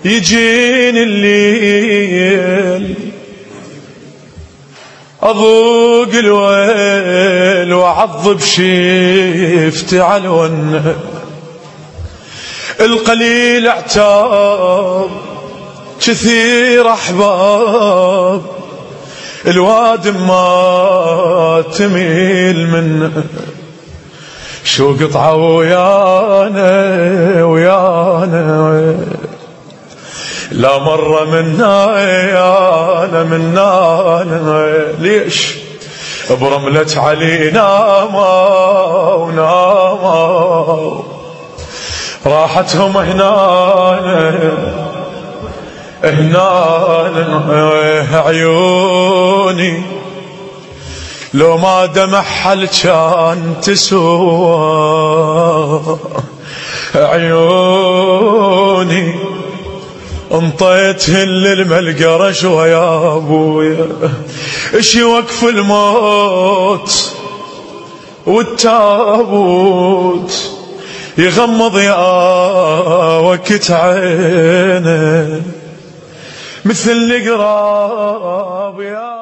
يجيني الليل أضوق الويل وأعضب شيفتي على الون، القليل اعتاب كثير أحباب، الوادم ما تميل منه، شو قطعة ويانا لا مرة منا ليش برملة علي ناموا راحتهم هنا عيوني لو ما دمع حل كان تسوى، عيوني انطيتهن للملقرش ويا ابويا، اش يوقف الموت والتابوت يغمض يا وقت عينه مثل القراب يا